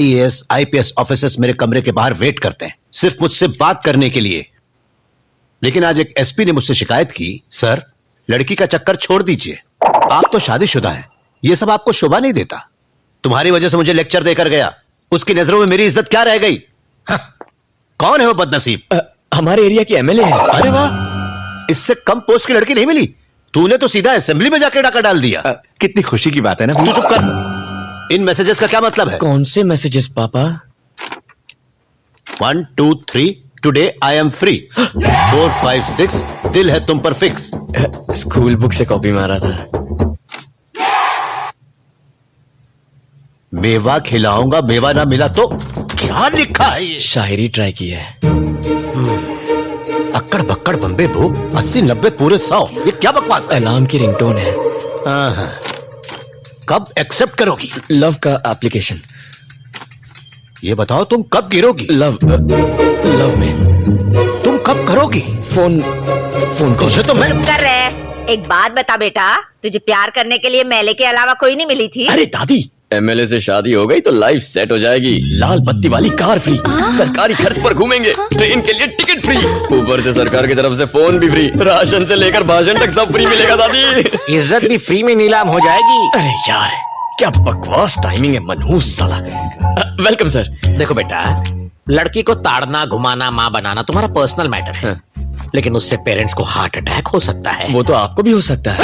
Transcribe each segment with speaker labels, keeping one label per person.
Speaker 1: IAS, IPS officers मेरे कमरे के बाहर वेट करते हैं सिर्फ मुझसे बात करने के लिए। लेकिन आज एक एसपी ने मुझसे शिकायत की, सर लड़की का चक्कर छोड़ दीजिए, आप तो शादीशुदा हैं, ये सब आपको शोभा नहीं देता। तुम्हारी वजह से मुझे लेक्चर देकर गया, उसकी नजरों में मेरी इज्जत क्या रह गई? कौन है वो बदनसीब?
Speaker 2: हमारे एरिया की एमएलए है।
Speaker 1: अरे वाह, इससे कम पोस्ट की लड़की नहीं मिली। तूने तो सीधा असेंबली में जाके डाका डाल दिया।
Speaker 3: कितनी खुशी की बात है ना।
Speaker 1: तू चुप कर। इन मैसेजेस का क्या मतलब है?
Speaker 2: कौन से मैसेजेस पापा?
Speaker 1: 1 2 3 टुडे आई एम फ्री। 4 5 6 दिल है तुम पर फिक्स।
Speaker 2: स्कूल बुक से कॉपी मारा था।
Speaker 1: मेवा खिलाऊंगा, मेवा ना मिला तो क्या लिखा है ये?
Speaker 2: शायरी ट्राई की है।
Speaker 1: अक्कड़ बक्कड़ बम्बे बो 80 90 पूरे 100, ये क्या बकवास है?
Speaker 2: अलार्म की रिंगटोन है।
Speaker 1: कब एक्सेप्ट करोगी?
Speaker 2: लव का एप्लीकेशन।
Speaker 1: ये बताओ तुम कब गिरोगी?
Speaker 2: लव में।
Speaker 1: तुम कब करोगी?
Speaker 2: फोन
Speaker 1: तुझे तो मैं
Speaker 4: कर रहे। एक बात बता बेटा, तुझे प्यार करने के लिए मेले के अलावा कोई नहीं मिली थी?
Speaker 2: अरे दादी, एमएलए से शादी हो गई तो लाइफ सेट हो जाएगी। लाल बत्ती वाली कार फ्री, सरकारी खर्च पर घूमेंगे, ट्रेन के लिए टिकट फ्री, ऊपर से सरकार की तरफ से फोन भी फ्री, राशन से लेकर भाषण तक सब फ्री मिलेगा दादी।
Speaker 5: इज्जत भी फ्री में नीलाम हो जाएगी।
Speaker 2: अरे यार क्या बकवास टाइमिंग है मनहूस साला। Welcome sir.
Speaker 5: देखो बेटा, लड़की को ताड़ना घुमाना माँ बनाना तुम्हारा पर्सनल मैटर है, लेकिन उससे पेरेंट्स को हार्ट अटैक हो सकता है।
Speaker 2: वो तो आपको भी हो सकता है।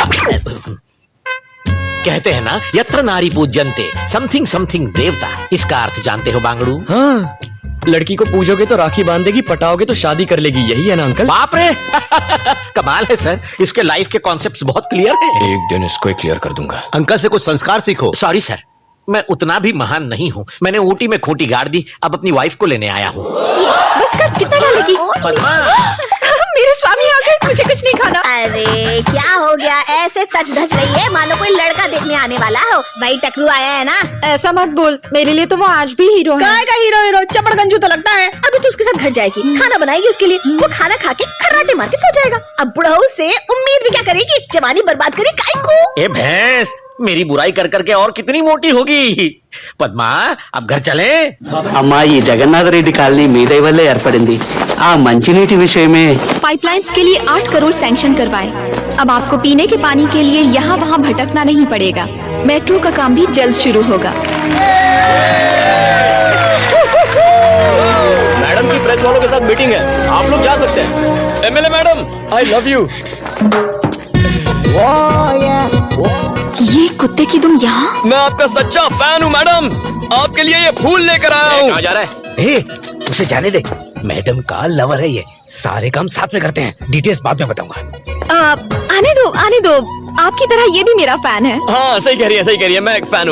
Speaker 5: कहते हैं ना, यत्र नारी पूज्यन्ते समथिंग समथिंग देवता। इसका अर्थ जानते हो बांगड़ू?
Speaker 2: हाँ, लड़की को पूजोगे तो राखी बांधेगी, पटाओगे तो शादी कर लेगी, यही है ना अंकल?
Speaker 5: बाप रे कमाल है सर, इसके लाइफ के कॉन्सेप्ट्स बहुत क्लियर हैं।
Speaker 2: एक दिन इसको क्लियर कर दूंगा।
Speaker 1: अंकल से कुछ संस्कार सीखो।
Speaker 5: सॉरी सर, मैं उतना भी महान नहीं हूँ। मैंने ऊटी में खूंटी गाड़ दी, अब अपनी वाइफ को लेने आया हूँ।
Speaker 4: बस कर, कितना डालेगी? मेरे स्वामी आ गए, मुझे कुछ नहीं खाना। अरे क्या हो गया, ऐसे सच धज रही है मानो कोई लड़का देखने आने वाला हो। भाई टकरू आया है ना।
Speaker 6: ऐसा मत बोल, मेरे लिए तो वो आज भी हीरो है।
Speaker 4: काय का हीरो चपड़गंजू तो लगता है। अभी तो उसके साथ घर जाएगी, खाना बनाएगी उसके लिए, वो खाना खा के खर्राटे मार के सो जाएगा। अब बुढ़ऊ से उम्मीद भी क्या करेगी, जवानी बर्बाद करी काय को।
Speaker 5: ए भैंस, मेरी बुराई कर करके और कितनी मोटी होगी। పద్మా, अब घर चले।
Speaker 7: అమ్మా, ఈ జగన్నాథ రెడ్డి కాలనీ మీ దయ వల్లే ఏర్పడింది। ఆ మంచినీటి విషయమే
Speaker 8: पाइपलाइंस के लिए 8 करोड़ सैंक्शन करवाए। अब आपको पीने के पानी के लिए यहाँ वहाँ भटकना नहीं पड़ेगा। मेट्रो का काम भी जल्द शुरू होगा।
Speaker 2: मैडम की प्रेस वालों के साथ मीटिंग है, आप लोग जा सकते हैं। MLA madam, I love you.
Speaker 8: ये कुत्ते की तुम यहाँ?
Speaker 2: मैं आपका सच्चा फैन हूँ मैडम, आपके लिए ये फूल लेकर आया हूँ।
Speaker 5: कहाँ जा रहा है?
Speaker 9: उसे जाने दे, मैडम का लवर है ये, सारे काम साथ में करते हैं, डिटेल्स बाद में बताऊंगा।
Speaker 8: आने दो, आपकी तरह ये भी मेरा फैन है।
Speaker 2: हाँ सही कह रही है, मैं एक फैन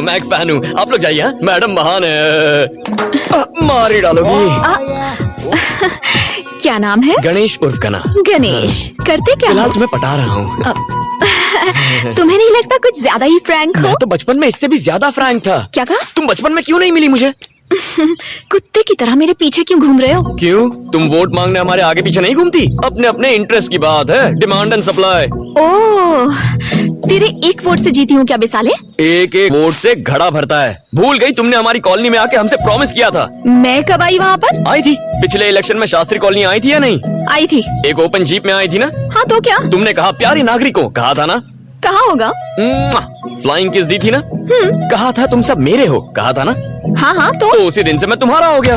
Speaker 2: हूँ, आप लोग जाइए। मैडम महान है। मार ही डालोगी।
Speaker 8: क्या नाम है?
Speaker 2: गणेश उर्फ गना।
Speaker 8: गणेश, करते क्या
Speaker 2: फिलहाल
Speaker 8: हो?
Speaker 2: तुम्हें पटा रहा हूँ।
Speaker 8: तुम्हें नहीं लगता कुछ ज्यादा ही फ्रैंक हो?
Speaker 2: मैं तो बचपन में इससे भी ज्यादा फ्रैंक था।
Speaker 8: क्या कहा?
Speaker 2: तुम बचपन में क्यों नहीं मिली मुझे?
Speaker 8: कुत्ते की तरह मेरे पीछे क्यों घूम रहे हो?
Speaker 2: क्यों, तुम वोट मांगने हमारे आगे पीछे नहीं घूमती? अपने अपने इंटरेस्ट की बात है, डिमांड एंड सप्लाई।
Speaker 8: ओह, तेरे एक वोट से जीती हूँ क्या बेसाले?
Speaker 2: एक एक वोट से घड़ा भरता है। भूल गई तुमने हमारी कॉलोनी में आके हमसे प्रॉमिस किया था।
Speaker 8: मैं कब आई वहाँ पर?
Speaker 2: आई थी पिछले इलेक्शन में, शास्त्री कॉलोनी आई थी या नहीं?
Speaker 8: आई थी।
Speaker 2: एक ओपन जीप में आई थी ना?
Speaker 8: हाँ तो क्या?
Speaker 2: तुमने कहा प्यारे नागरिकों, कहा था ना?
Speaker 8: कहा होगा।
Speaker 2: फ्लाइंग किस दी थी ना? कहा था तुम सब मेरे हो, कहा था ना?
Speaker 8: हाँ तो
Speaker 2: उसी दिन से मैं तुम्हारा हो गया।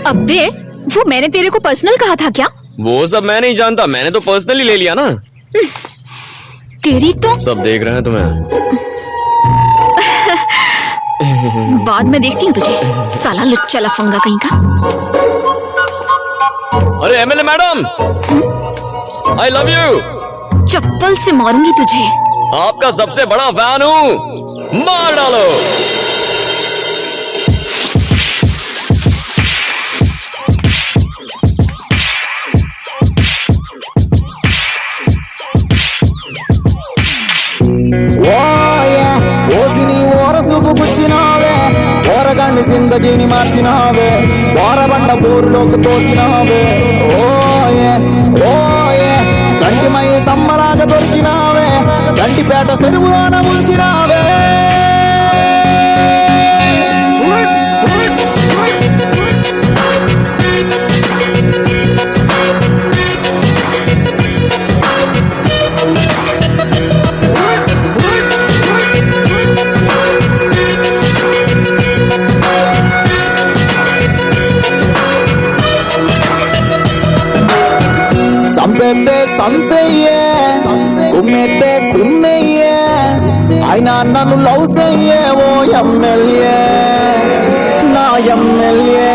Speaker 8: अबे, वो मैंने तेरे को पर्सनल कहा था क्या?
Speaker 2: वो सब मैं नहीं जानता, मैंने तो पर्सनली ले लिया ना।
Speaker 8: तेरी तो
Speaker 2: सब देख रहे हैं तुम्हें।
Speaker 8: बाद में देखती हूँ तुझे, साला लुच्चा लफंगा कहीं का।
Speaker 2: अरे MLA madam, I love you.
Speaker 8: चप्पल से मारूंगी तुझे।
Speaker 2: आपका सबसे बड़ा फैन हूँ, मार डालो।
Speaker 10: గుచ్చినావే ఓరగండి జిందగీని మార్చినావే వారబండ ఊర్లోకి తోసినావే ఓయే ఓయే కంటిమై సమ్మలాగా దొరికినావే గంటిపేట చెరువులోన ముంచినావే సంసయ్యే కుమ్మెతే కుమ్మయ్యే అయినా నన్ను లవ్ చెయ్యే ఓ ఎమ్మెల్యే నా ఎమ్మెల్యే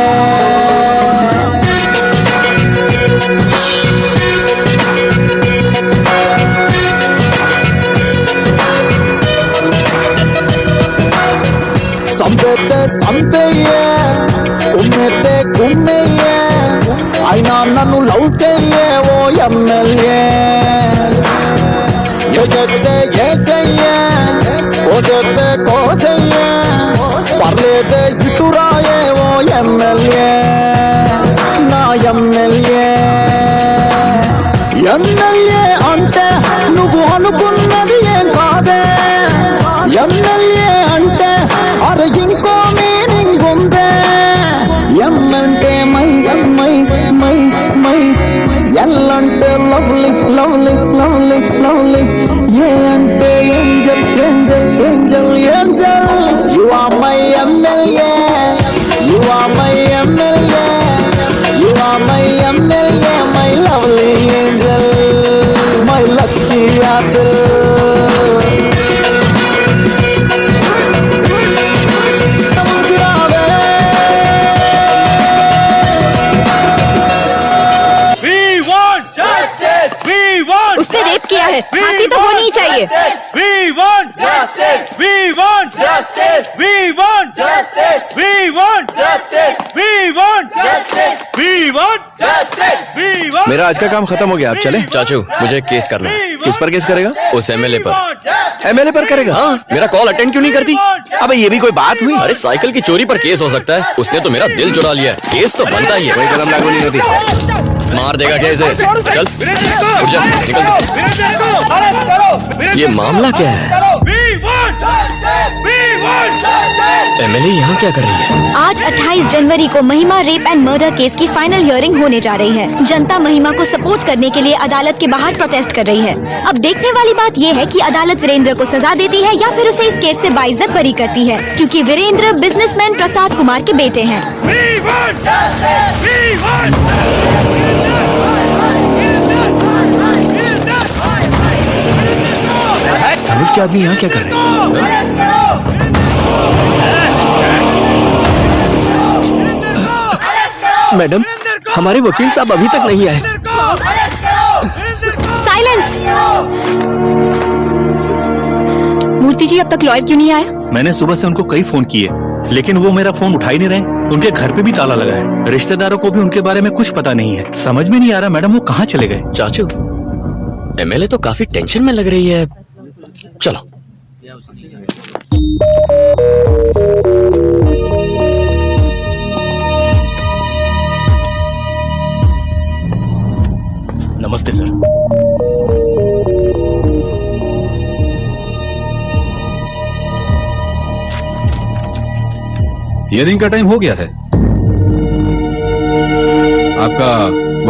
Speaker 10: సంపేతే సంపయ్యే కుమ్మెతే కుమ్మయ్యే అయినా నన్ను లవ్ చెయ్యే ఓ ఎమ్మెల్యే ఎసెత్తే ఏసయ్యే కోసెత్తే కోసయ్యే పర్లేదే ఇటురాయే ఓ ఎమ్మెల్యే నా ఎమ్మెల్యే ఎమ్మెల్యే అంటే నువ్వు అనుకున్నది ఏం కాదే ఎమ్మెల్యే అంటే అరే ఇంకో మీనింగ్ ఉందే ఎమ్మంటే మై మై మై మై ఎల్లంటే lovely lovely lovely lovely A అంటే angel angel angel angel you are my MLA you are my MLA you are my MLA my lovely angel my lucky apple
Speaker 4: उसने rape किया है, फांसी तो होनी ही चाहिए।
Speaker 3: We want justice. We want justice. We want justice. We want justice. We want justice. We want justice. We want.
Speaker 1: मेरा आज का काम खत्म हो गया, आप चले।
Speaker 2: चाचू मुझे केस करना है।
Speaker 1: किस पर केस करेगा?
Speaker 2: उस एमएलए पर।
Speaker 1: एमएलए पर करेगा?
Speaker 2: हाँ, मेरा कॉल अटेंड क्यों नहीं करती?
Speaker 1: अबे ये भी कोई बात हुई?
Speaker 2: अरे साइकिल की चोरी पर केस हो सकता है, उसने तो मेरा दिल चुरा लिया है, केस तो बनता ही है।
Speaker 1: कोई कदम लागू नहीं होती।
Speaker 2: मार देगा क्या इसे? चल उठ जा, निकल। ये मामला क्या है? एमएलए यहाँ क्या कर रही है?
Speaker 8: आज 28 जनवरी को महिमा रेप एंड मर्डर केस की फाइनल हियरिंग होने जा रही है। जनता महिमा को सपोर्ट करने के लिए अदालत के बाहर प्रोटेस्ट कर रही है। अब देखने वाली बात ये है कि अदालत वीरेंद्र को सजा देती है या फिर उसे इस केस से बाइज्जत बरी करती है, क्योंकि वीरेंद्र बिजनेसमैन प्रसाद कुमार के बेटे हैं।
Speaker 1: पुलिस के आदमी यहाँ क्या कर रहे हैं? मैडम, हमारे वकील साहब अभी तक नहीं आए।
Speaker 8: साइलेंस! मूर्ति जी अब तक लॉयर क्यों नहीं आए?
Speaker 11: मैंने सुबह से उनको कई फोन किए, लेकिन वो मेरा फोन उठा ही नहीं रहे। उनके घर पे भी ताला लगा है। रिश्तेदारों को भी उनके बारे में कुछ पता नहीं है। समझ में नहीं आ रहा मैडम वो कहाँ चले गए।
Speaker 2: चाचू एमएलए तो काफी टेंशन में लग रही है, चलो।
Speaker 11: नमस्ते सर।
Speaker 12: हियरिंग का टाइम हो गया है। आपका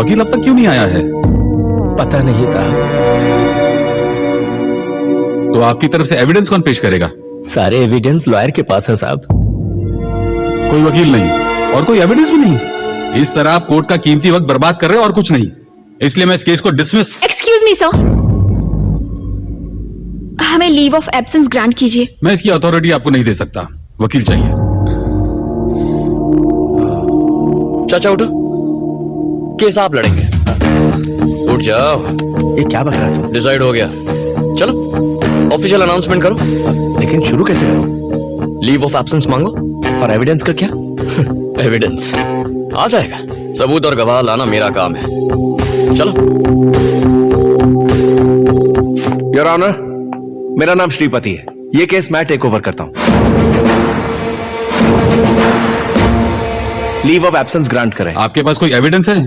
Speaker 12: वकील अब तक क्यों नहीं आया है?
Speaker 1: पता नहीं साहब।
Speaker 12: तो आपकी तरफ से एविडेंस कौन पेश करेगा?
Speaker 1: सारे एविडेंस लॉयर के पास है साहब।
Speaker 12: कोई वकील नहीं और कोई एविडेंस भी नहीं। इस तरह आप कोर्ट का कीमती वक्त बर्बाद कर रहे हो और कुछ नहीं। इसलिए मैं इस केस को डिसमिस।
Speaker 8: एक्सक्यूज मी सर, हमें लीव ऑफ एब्सेंस ग्रांट कीजिए।
Speaker 12: मैं इसकी अथॉरिटी आपको नहीं दे सकता, वकील चाहिए।
Speaker 2: चाचा उठो, केस आप लड़ेंगे। उठ जाओ।
Speaker 1: ये क्या बक रहा तू?
Speaker 2: डिसाइड हो गया, चलो ऑफिशियल अनाउंसमेंट करो।
Speaker 1: लेकिन शुरू कैसे करूं?
Speaker 2: लीव ऑफ एब्सेंस मांगो।
Speaker 1: और एविडेंस का क्या?
Speaker 2: एविडेंस आ जाएगा, सबूत और गवाह लाना मेरा काम है। चलो।
Speaker 1: योर ऑनर, मेरा नाम श्रीपति है। ये केस मैं टेक ओवर करता हूं। लीव ऑफ एब्सेंस ग्रांट करें।
Speaker 12: आपके पास कोई एविडेंस है?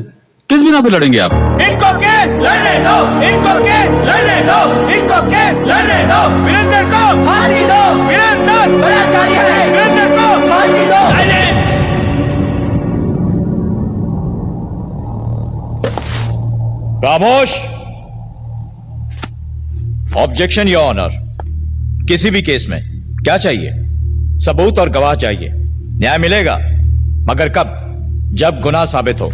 Speaker 12: किस बिना पे लड़ेंगे आप?
Speaker 3: इनको केस लड़ने दो, इनको केस लड़ने दो, इनको केस लड़ने दो। वीरेंद्र को फांसी दो, वीरेंद्र बलात्कारी है, वीरेंद्र को फांसी दो। साइलेंस!
Speaker 13: खामोश। Objection your honour. किसी भी केस में क्या चाहिए? सबूत और गवाह चाहिए। न्याय मिलेगा, मगर कब? जब गुनाह साबित हो।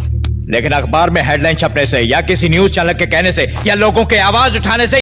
Speaker 13: लेकिन अखबार में हेडलाइन छपने से या किसी न्यूज चैनल के कहने से या लोगों के आवाज उठाने से